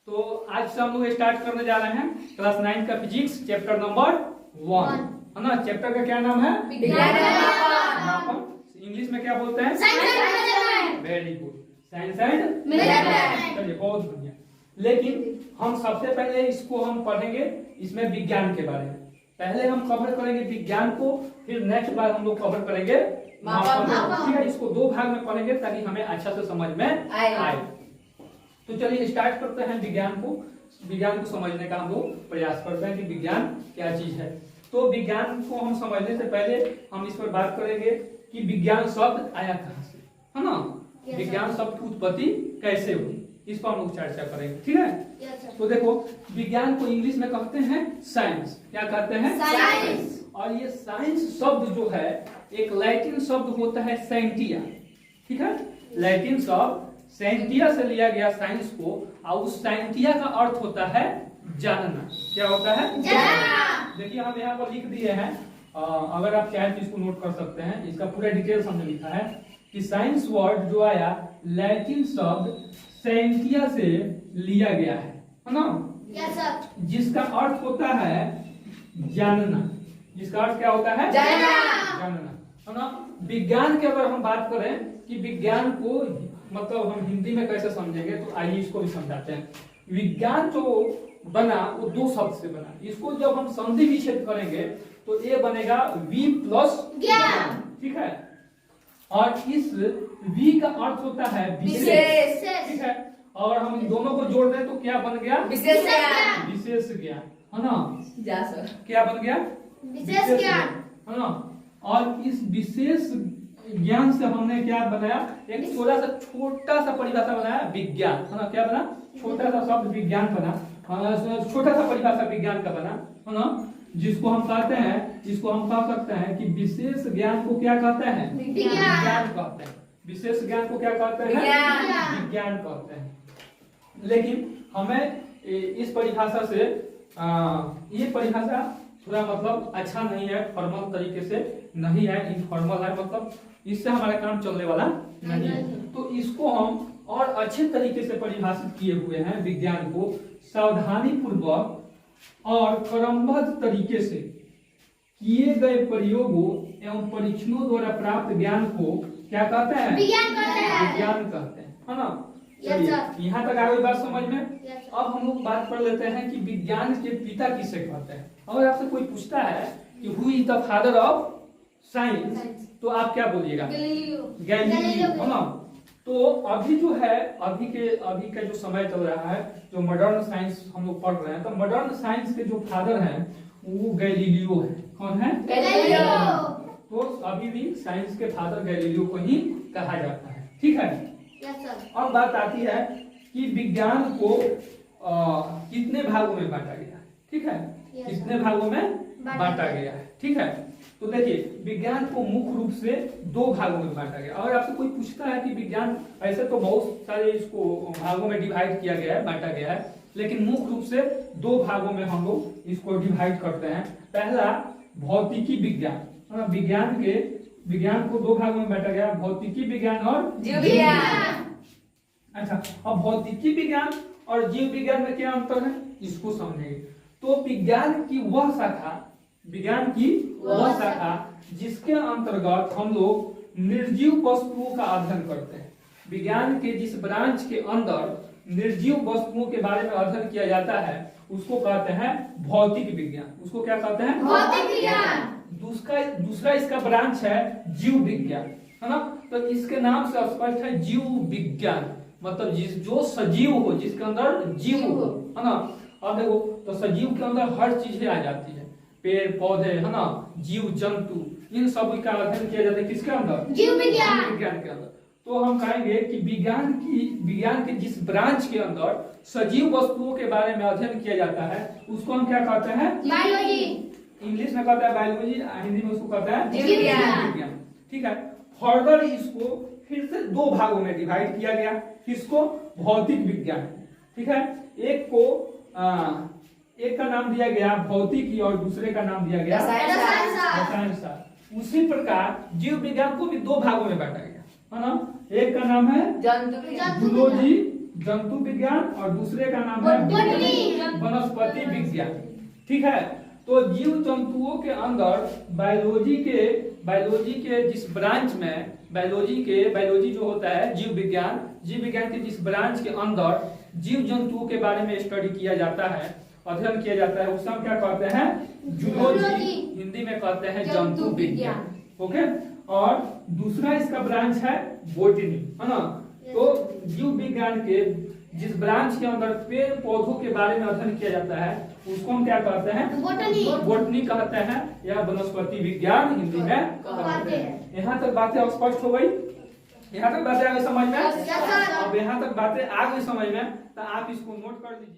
तो आज से हम लोग स्टार्ट करने जा रहे हैं क्लास 9 का फिजिक्स चैप्टर नंबर 1, है ना। चैप्टर का क्या नाम है? मापन। इंग्लिश में क्या बोलते हैं? Very good, science and mathematics. चलिए बहुत बढ़िया। लेकिन हम सबसे पहले इसको हम पढ़ेंगे, इसमें विज्ञान के बारे में। पहले हम कवर करेंगे विज्ञान को, फिर नेक्स्ट बार हम लोग कवर करेंगे मापन। ठीक है, इसको दो भाग में पढ़ेंगे ताकि हमें अच्छा से समझ में आए। तो चलिए स्टार्ट करते हैं विज्ञान को। विज्ञान को समझने का हम लोग प्रयास करते हैं कि विज्ञान क्या चीज है। तो विज्ञान को हम समझने से पहले हम इस पर बात करेंगे कि विज्ञान शब्द आया कहाँ से, है ना। विज्ञान शब्द की उत्पत्ति कैसे हुई, इस पर हम लोग चर्चा करेंगे। ठीक है, तो देखो विज्ञान को इंग्लिश में कहते हैं साइंस। क्या कहते हैं? साइंस। और ये साइंस शब्द जो है एक लैटिन शब्द होता है सेंटिया। ठीक है, लैटिन शब्द सेंटिया से लिया गया साइंस को, और उस सेंटिया का अर्थ होता है जानना। क्या होता है? जानना। देखिए हम यहाँ पर लिख दिए हैं, अगर आप चाहें तो इसको नोट कर सकते हैं। इसका पूरा डिटेल्स हमने लिखा है कि साइंस वर्ड जो आया लैटिन शब्द सेंटिया से लिया गया है ना। जिसका अर्थ होता है जानना। जिसका अर्थ क्या होता है? जानना, है ना। विज्ञान की अगर हम बात करें कि विज्ञान को मतलब हम हिंदी में कैसे समझेंगे, तो आइए इसको भी समझाते हैं। विज्ञान जो बना वो दो शब्द से बना। इसको जब हम संधि विच्छेद करेंगे तो ये बनेगा वी प्लस ज्ञान। ठीक है, और इस वी का अर्थ होता है विशेष। ठीक है, और हम इन दोनों को जोड़ दें तो क्या बन गया? विशेष ज्ञान। विशेष ज्ञान, है ना। क्या बन गया? विशेष ज्ञान, है ना। और इस विशेष ज्ञान से हमने क्या बनाया? एक छोटा सा परिभाषा बनाया, विज्ञान, है ना। क्या बना? छोटा सा शब्द विज्ञान बना, छोटा सा परिभाषा विज्ञान का बना, है ना। जिसको हम कहते हैं, इसको हम कह सकते हैं कि विशेष ज्ञान को क्या कहते हैं? विज्ञान कहते हैं। विशेष ज्ञान को क्या कहते हैं? विज्ञान कहते हैं। लेकिन हमें इस परिभाषा से ये परिभाषा थोड़ा मतलब अच्छा नहीं है, फॉर्मल तरीके से नहीं है, इनफॉर्मल है, मतलब इससे हमारा काम चलने वाला नहीं है। तो इसको हम और अच्छे तरीके से परिभाषित किए हुए हैं विज्ञान को। सावधानी पूर्वक और क्रमबद्ध तरीके से किए गए प्रयोगों एवं परीक्षणों द्वारा प्राप्त ज्ञान को क्या कहते हैं? विज्ञान कहते हैं, है ना। यहाँ तक आ गई बात समझ में। अब हम लोग बात कर लेते हैं कि विज्ञान के पिता किसे कहते हैं। अगर आपसे कोई पूछता है कि who is the father of science, तो आप क्या बोलिएगा? गैलीलियो, है ना। तो अभी जो है अभी का जो समय चल रहा है, जो मॉडर्न साइंस हम लोग पढ़ रहे हैं, तो मॉडर्न साइंस के जो फादर हैं वो गैलीलियो है। कौन है? गैलीलियो। तो अभी भी साइंस के फादर गैलीलियो को ही कहा जाता है। ठीक है। अब बात आती है कि विज्ञान को कितने भागों में बांटा गया है। ठीक है, कितने भागों में बांटा गया है। ठीक है, तो देखिए विज्ञान को मुख्य रूप से दो भागों में बांटा गया। अगर आपसे कोई पूछता है कि विज्ञान, ऐसे तो बहुत सारे इसको भागों में डिवाइड किया गया है, बांटा गया है, लेकिन मुख्य रूप से दो भागों में हम लोग इसको डिवाइड करते हैं। पहला भौतिकी विज्ञान, विज्ञान को दो भागों में बांटा गया, भौतिकी विज्ञान और जीव विज्ञान। अच्छा, अब भौतिकी विज्ञान और जीव विज्ञान में क्या अंतर है, इसको समझेंगे। तो विज्ञान की वह शाखा जिसके अंतर्गत हम लोग निर्जीव वस्तुओं का अध्ययन करते हैं। विज्ञान के जिस ब्रांच के अंदर निर्जीव वस्तुओं के बारे में अध्ययन किया जाता है उसको कहते हैं भौतिक विज्ञान। उसको क्या कहते हैं? भौतिक विज्ञान। दूसरा इसका ब्रांच है जीव विज्ञान, है ना। तो इसके नाम से स्पष्ट है जीव विज्ञान, मतलब जो सजीव हो, जिसके अंदर जीव हो, है ना। अब देखो तो सजीव के अंदर हर चीजें आ जाती है, पेड़ पौधे, है ना, जीव जंतु, इन सब का अध्ययन किया जाता है किसके अंदर? जीव विज्ञान के अंदर। तो हम कहेंगे कि विज्ञान के जिस ब्रांच के अंदर सजीव वस्तुओं के बारे में अध्ययन किया जाता है उसको हम क्या कहते हैं? बायोलॉजी। इंग्लिश में कहता है बायोलॉजी, हिंदी में उसको कहता है जीव विज्ञान। ठीक है, फर्दर इसको फिर से दो भागों में डिवाइड किया गया। किसको? भौतिक विज्ञान। ठीक है, एक का नाम दिया गया भौतिकी और दूसरे का नाम दिया गया रसायन शास्त्र। उसी प्रकार जीव विज्ञान को भी दो भागों में बांटा गया, है ना। एक का नाम है जूलॉजी, जंतु विज्ञान और दूसरे का नाम है वनस्पति विज्ञान। ठीक है, तो जीव जंतुओं के अंदर बायोलॉजी के जिस ब्रांच में बायोलॉजी जो होता है जीव विज्ञान के जिस ब्रांच के अंदर जीव जंतुओं के बारे में स्टडी किया जाता है, अध्ययन किया जाता है, उसको हम क्या कहते हैं? जूलॉजी। हिंदी में कहते हैं जंतु विज्ञान। ओके, और दूसरा इसका ब्रांच है बॉटनी, है ना। तो जीव विज्ञान के जिस ब्रांच के अंदर पेड़ पौधों के बारे में अध्ययन किया जाता है उसको हम क्या कहते हैं? बॉटनी कहते हैं या वनस्पति विज्ञान हिंदी में कहते हैं। यहाँ तक बातें स्पष्ट हो गई? यहाँ तक बातें आ गई समझ में? अब यहाँ तक बातें आ गई समझ में, तो आप इसको नोट कर लीजिए।